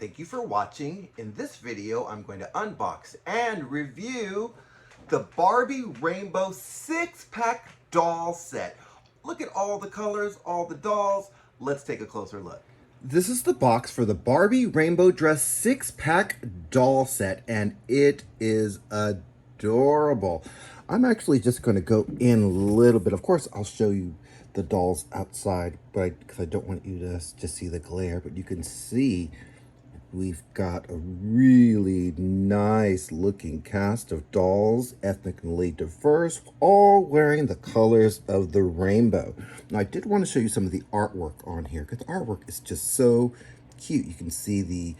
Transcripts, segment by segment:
thank you for watching. In this video, I'm going to unbox and review the Barbie Rainbow 6-pack doll set. Look at all the colors, all the dolls. Let's take a closer look. This is the box for the Barbie Rainbow Dress 6-pack doll set, and it is adorable. I'm actually just going to go in a little bit. Of course, I'll show you the dolls outside, but because I don't want you to just see the glare, but you can see we've got a really nice looking cast of dolls, ethnically diverse, all wearing the colors of the rainbow. Now, I did want to show you some of the artwork on here because the artwork is just so cute. You can see the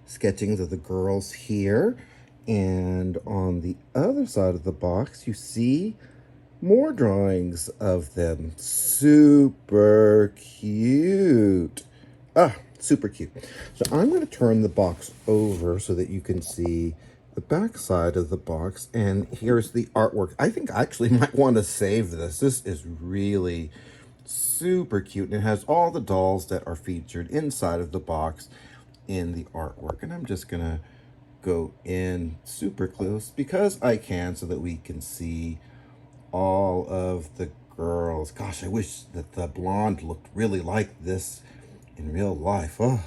sketchings of the girls here, and on the other side of the box, you see more drawings of them. Super cute. Super cute. So I'm going to turn the box over so that you can see the back side of the box. And here's the artwork. I think I actually might want to save this. This is really super cute. And it has all the dolls that are featured inside of the box in the artwork. And I'm just going to go in super close because I can so that we can see all of the girls. Gosh, I wish that the blonde looked really like this in real life. Oh,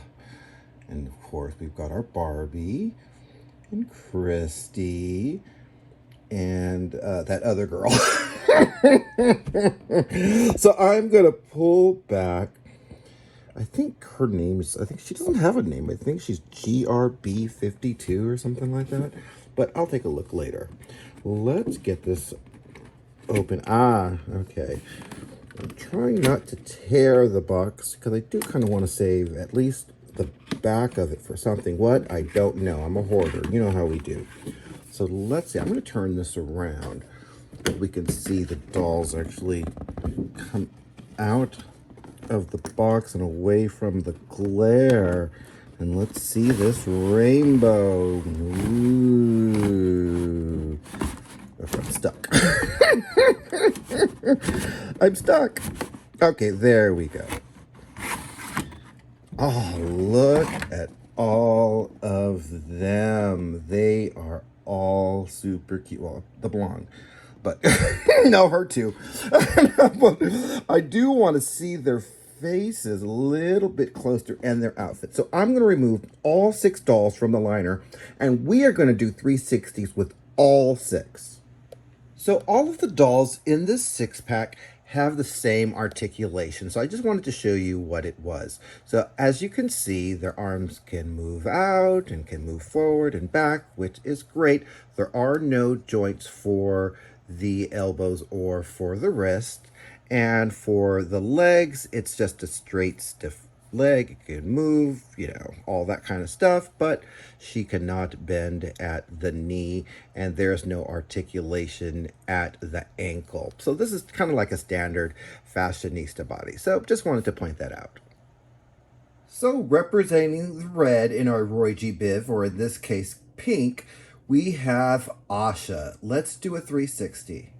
and of course we've got our Barbie and Christie and that other girl. So I'm gonna pull back. I think her name is, I think she doesn't have a name. I think she's GRB52 or something like that, but I'll take a look later. Let's get this open. Okay. I'm trying not to tear the box because I do kind of want to save at least the back of it for something. What? I don't know. I'm a hoarder. You know how we do. So let's see. I'm going to turn this around so we can see the dolls actually come out of the box and away from the glare. And let's see this rainbow. Ooh. I'm stuck. I'm stuck. Okay, there we go. Oh, look at all of them. They are all super cute. Well, the blonde, but no, her too. I do want to see their faces a little bit closer and their outfits. So I'm going to remove all 6 dolls from the liner, and we are going to do 360s with all 6. So all of the dolls in this 6-pack have the same articulation. So I just wanted to show you what it was. So as you can see, their arms can move out and can move forward and back, which is great. There are no joints for the elbows or for the wrist. And for the legs, it's just a straight, stiff leg. It can move, you know, all that kind of stuff, but she cannot bend at the knee, and there's no articulation at the ankle. So this is kind of like a standard fashionista body. So just wanted to point that out. So representing the red in our Roy G. Biv, or in this case pink, we have Asha. Let's do a 360.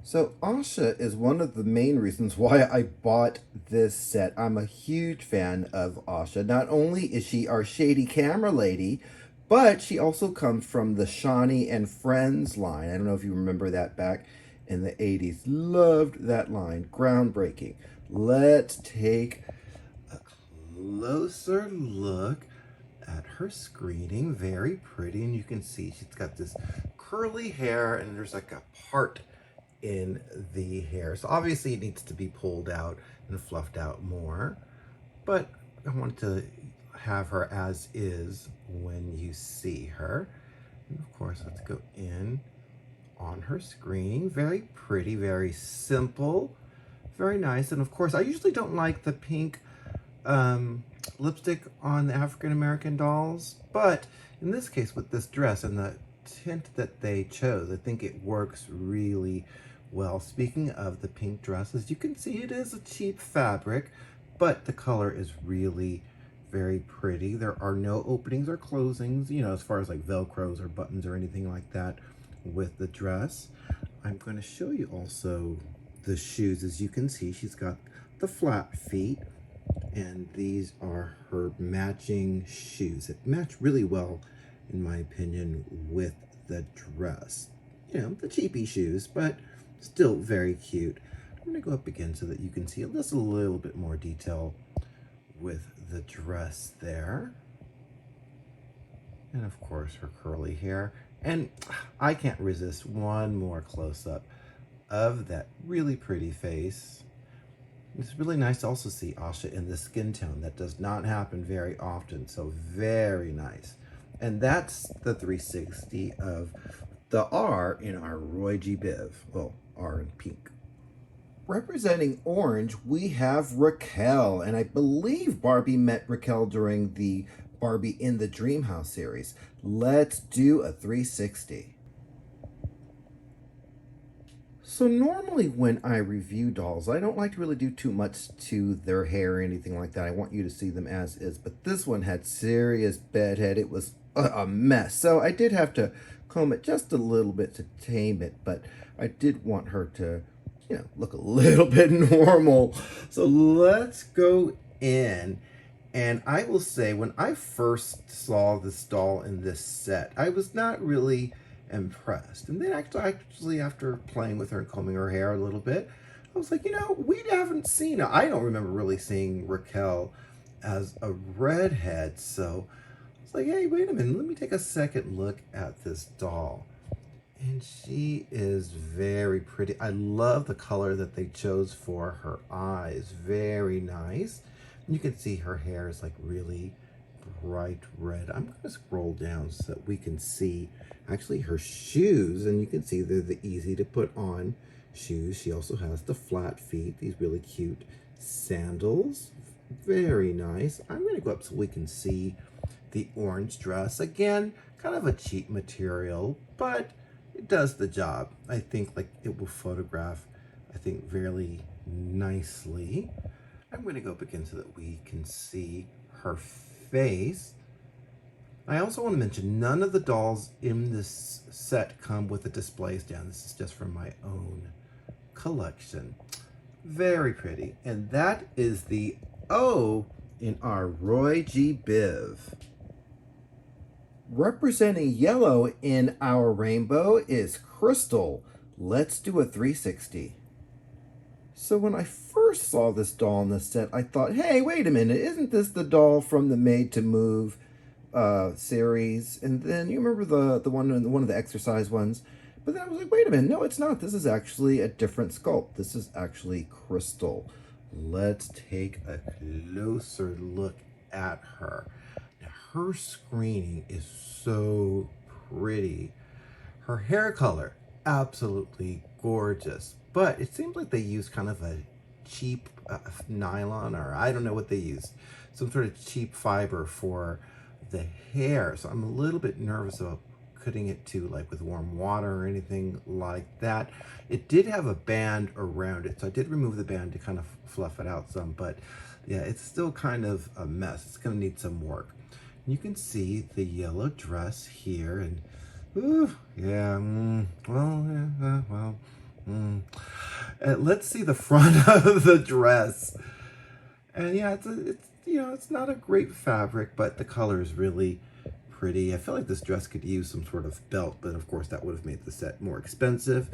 So Asha is one of the main reasons why I bought this set. I'm a huge fan of Asha. Not only is she our Shady camera lady, but she also comes from the Shawnee and Friends line. I don't know if you remember that back in the 80s. Loved that line. Groundbreaking. Let's take a closer look at her screening. Very pretty, and you can see she's got this curly hair, and there's like a part in the hair. So obviously it needs to be pulled out and fluffed out more, but I wanted to have her as is when you see her. And of course, let's go in on her screen. Very pretty, very simple, very nice. And of course, I usually don't like the pink lipstick on the African-American dolls, but in this case with this dress and the tint that they chose, I think it works really well. Speaking of the pink dresses, you can see it is a cheap fabric, but the color is really very pretty. There are no openings or closings, you know, as far as like Velcros or buttons or anything like that with the dress. I'm going to show you also the shoes. As you can see, she's got the flat feet, And these are her matching shoes. It match really well, in my opinion, with the dress. You know, the cheapy shoes, but still very cute. I'm gonna go up again so that you can see just a little bit more detail with the dress there. And of course her curly hair. And I can't resist one more close-up of that really pretty face. It's really nice to also see Asha in the skin tone. That does not happen very often, so very nice. And that's the 360 of the R in our Roy G. Biv. Well, R in pink. Representing orange, we have Raquelle, and I believe Barbie met Raquelle during the Barbie in the Dreamhouse series. Let's do a 360. So normally when I review dolls, I don't like to really do too much to their hair or anything like that. I want you to see them as is, but this one had serious bedhead. It was a mess. So I did have to comb it just a little bit to tame it, but I did want her to, you know, look a little bit normal. So let's go in. And I will say, when I first saw this doll in this set, I was not really impressed. And then actually after playing with her and combing her hair a little bit, I was like, you know, we haven't seen her. I don't remember really seeing Raquelle as a redhead. So I was like, hey, wait a minute, let me take a second look at this doll. And she is very pretty. I love the color that they chose for her eyes. Very nice. And you can see her hair is like really bright red. I'm going to scroll down so that we can see actually her shoes. And you can see they're the easy to put on shoes. She also has the flat feet, these really cute sandals. Very nice. I'm going to go up so we can see the orange dress. Again, kind of a cheap material, but it does the job. I think like it will photograph, I think, very nicely. I'm going to go up again so that we can see her face. I also want to mention none of the dolls in this set come with a display stand. This is just from my own collection. Very pretty. And that is the O in our Roy G. Biv. Representing yellow in our rainbow is Crystal. Let's do a 360. So when I first saw this doll in the set, I thought, hey, wait a minute, isn't this the doll from the Made to Move series? And then you remember the one of the exercise ones? But then I was like, wait a minute, no, it's not. This is actually a different sculpt. This is actually Crystal. Let's take a closer look at her. Now, her screening is so pretty. Her hair color, absolutely gorgeous. But it seems like they used kind of a cheap nylon, or I don't know what they used. Some sort of cheap fiber for the hair. So I'm a little bit nervous about cutting it to like with warm water or anything like that. It did have a band around it, so I did remove the band to kind of fluff it out some, but yeah, it's still kind of a mess. It's gonna need some work. You can see the yellow dress here, and ooh, yeah, let's see the front of the dress. And yeah, it's you know, it's not a great fabric, but the color is really pretty. I feel like this dress could use some sort of belt, but of course that would have made the set more expensive.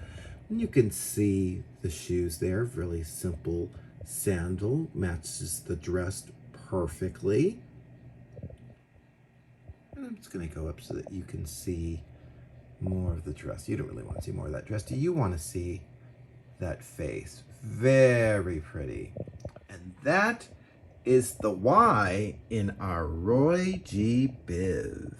And you can see the shoes there, really simple sandal, matches the dress perfectly. And I'm just gonna go up so that you can see more of the dress. You don't really want to see more of that dress. Do you want to see that face? Very pretty. And that is the Y in our Roy G. Biv.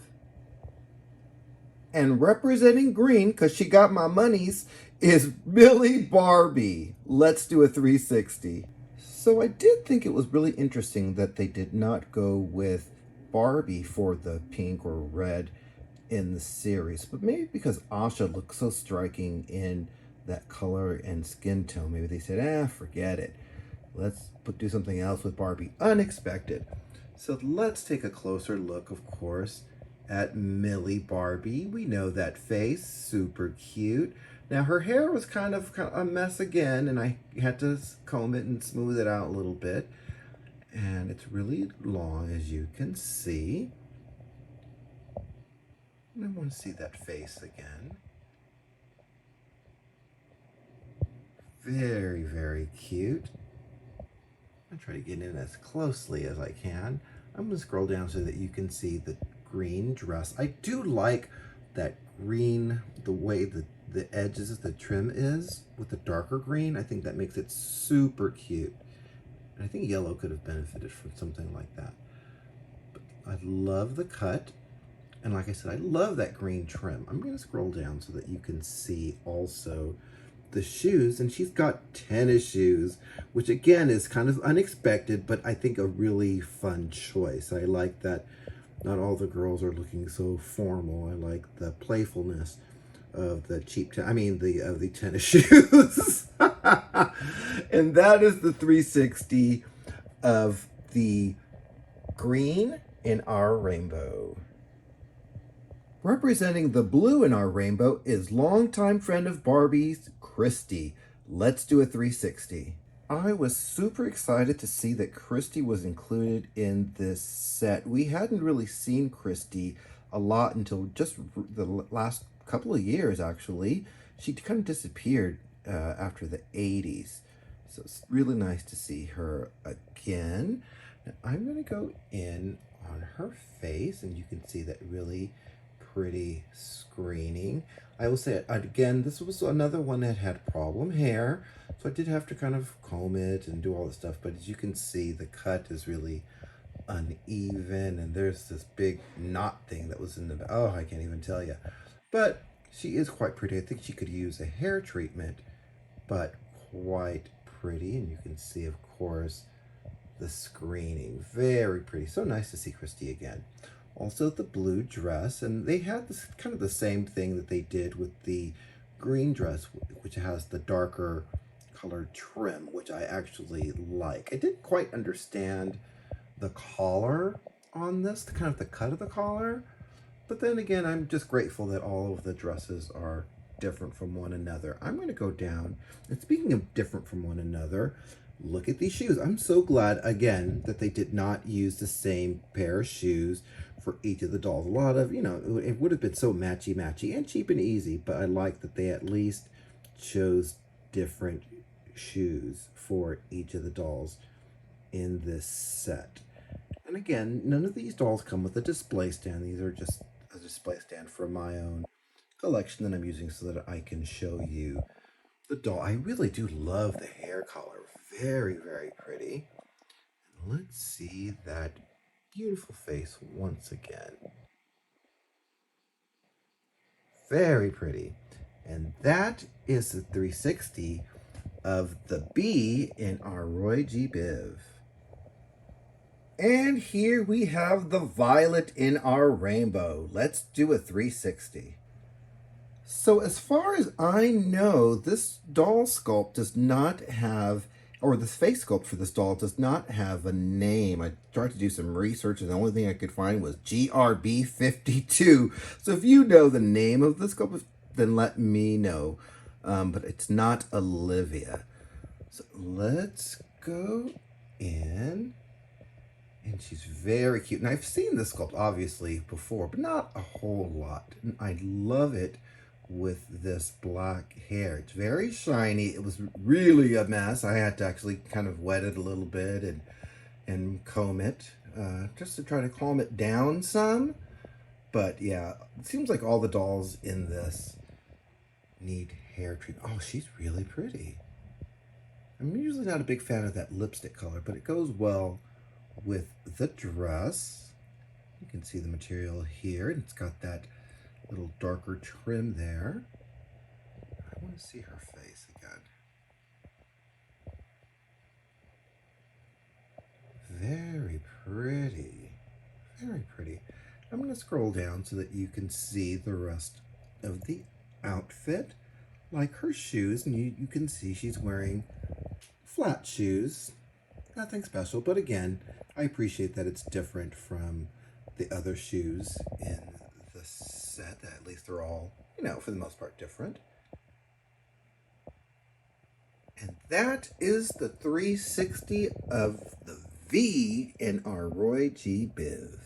And representing green, because she got my monies, is Millie Barbie. Let's do a 360. So I did think it was really interesting that they did not go with Barbie for the pink or red in the series, but maybe because Asha looks so striking in that color and skin tone, maybe they said, forget it. Let's do something else with Barbie. Unexpected. So let's take a closer look, of course, at Millie Barbie. We know that face, super cute. Now her hair was kind of a mess again, and I had to comb it and smooth it out a little bit. And it's really long, as you can see. And I want to see that face again. Very, very cute. I'll try to get in as closely as I can. I'm going to scroll down so that you can see the green dress. I do like that green, the way the edges of the trim is with the darker green. I think that makes it super cute. And I think yellow could have benefited from something like that. But I love the cut. And like I said, I love that green trim. I'm going to scroll down so that you can see also the shoes. And she's got tennis shoes, which again is kind of unexpected, but I think a really fun choice. I like that not all the girls are looking so formal. I like the playfulness of the the tennis shoes. And that is the 360 of the green in our rainbow. Representing the blue in our rainbow is longtime friend of Barbie's, Christie. Let's do a 360. I was super excited to see that Christie was included in this set. We hadn't really seen Christie a lot until just the last couple of years, actually. She kind of disappeared after the 80s. So it's really nice to see her again. Now, I'm going to go in on her face, and you can see that really pretty screening. I will say, again, this was another one that had problem hair, so I did have to kind of comb it and do all the stuff, but as you can see, the cut is really uneven, and there's this big knot thing that was in the, oh, I can't even tell you. But she is quite pretty. I think she could use a hair treatment, but quite pretty, and you can see, of course, the screening. Very pretty. So nice to see Christie again. Also the blue dress, and they had this kind of the same thing that they did with the green dress, which has the darker colored trim, which I actually like. I didn't quite understand the collar on this, kind of the cut of the collar, but then again, I'm just grateful that all of the dresses are different from one another. I'm going to go down, and speaking of different from one another, look at these shoes. I'm so glad, again, that they did not use the same pair of shoes for each of the dolls. A lot of, it would have been so matchy and cheap and easy, but I like that they at least chose different shoes for each of the dolls in this set. And again, none of these dolls come with a display stand. These are just a display stand for my own collection that I'm using so that I can show you the doll. I really do love the hair color. Very, very pretty. And let's see that beautiful face once again. Very pretty. And that is the 360 of the B in our Roy G. Biv. And here we have the violet in our rainbow. Let's do a 360. So as far as I know, this doll sculpt does not have, or this face sculpt for this doll does not have a name. I tried to do some research, and the only thing I could find was GRB52. So if you know the name of the sculpt, then let me know. But it's not Olivia. So let's go in. And she's very cute. And I've seen this sculpt, obviously, before, but not a whole lot. And I love it with this black hair. It's very shiny. It was really a mess. I had to actually kind of wet it a little bit and comb it just to try to calm it down some. But yeah, it seems like all the dolls in this need hair treatment. Oh, she's really pretty. I'm usually not a big fan of that lipstick color, but it goes well with the dress. You can see the material here. It's got that little darker trim there. I want to see her face again. Very pretty. Very pretty. I'm going to scroll down so that you can see the rest of the outfit. Like her shoes, and you can see she's wearing flat shoes. Nothing special, but again, I appreciate that it's different from the other shoes in the set. At least they're all, for the most part, different. And that is the 360 of the V in our Roy G. Biv.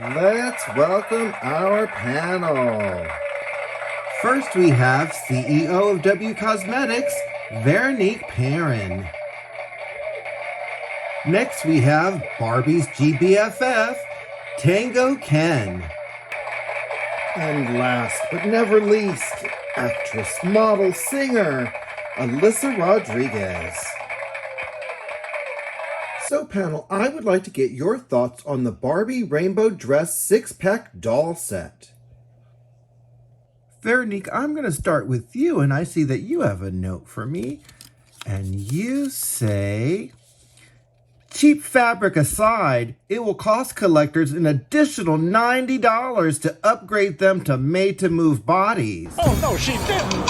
Let's welcome our panel. First we have CEO of W Cosmetics, Veronique PERRIN. Next we have Barbie's GBFF, Tango Ken. And last but never least, actress, model, singer, ALYSA Rodriguez. So panel, I would like to get your thoughts on the Barbie Rainbow Dress 6-pack doll set. Veronique, I'm going to start with you, and I see that you have a note for me. And you say, cheap fabric aside, it will cost collectors an additional $90 to upgrade them to made-to-move bodies. Oh, no, she didn't!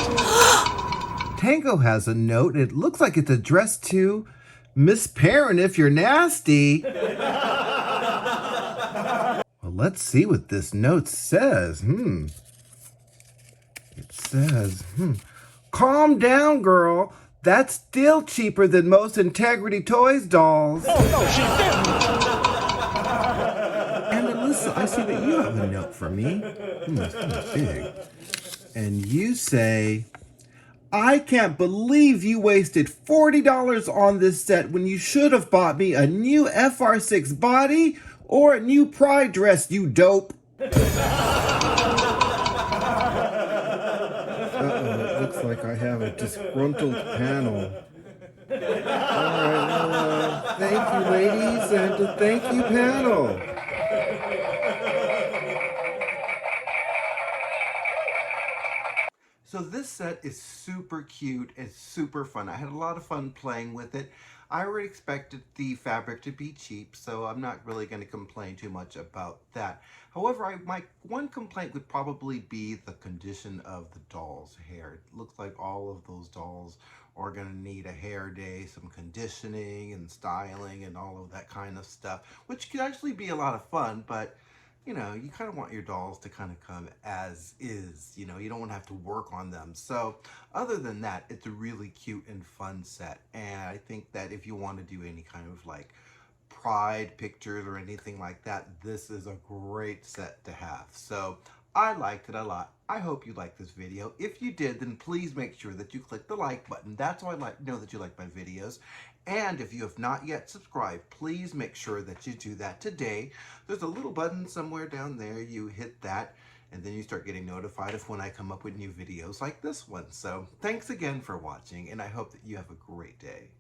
Tango has a note. It looks like it's addressed to Miss PERRIN if you're nasty. Well, let's see what this note says. It says, calm down, girl. That's still cheaper than most Integrity Toys dolls. Oh, no, she didn't! And ALYSA, I see that you have a note for me. It's kind of big. And you say, I can't believe you wasted $40 on this set when you should have bought me a new FR6 body or a new Pride dress, you dope. It looks like I have a disgruntled panel. Alright, well, thank you ladies, and thank you panel. So this set is super cute, it's super fun. I had a lot of fun playing with it. I already expected the fabric to be cheap, so I'm not really going to complain too much about that. However, my one complaint would probably be the condition of the doll's hair. It looks like all of those dolls are going to need a hair day, some conditioning and styling and all of that kind of stuff, which could actually be a lot of fun, but you know, you kind of want your dolls to kind of come as is, you know, you don't want to have to work on them. So other than that, it's a really cute and fun set. And I think that if you want to do any kind of like Pride pictures or anything like that, this is a great set to have. So I liked it a lot. I hope you liked this video. If you did, then please make sure that you click the like button. That's how I know that you like my videos. And if you have not yet subscribed, please make sure that you do that today. There's a little button somewhere down there. You hit that, and then you start getting notified of when I come up with new videos like this one. So thanks again for watching, and I hope that you have a great day.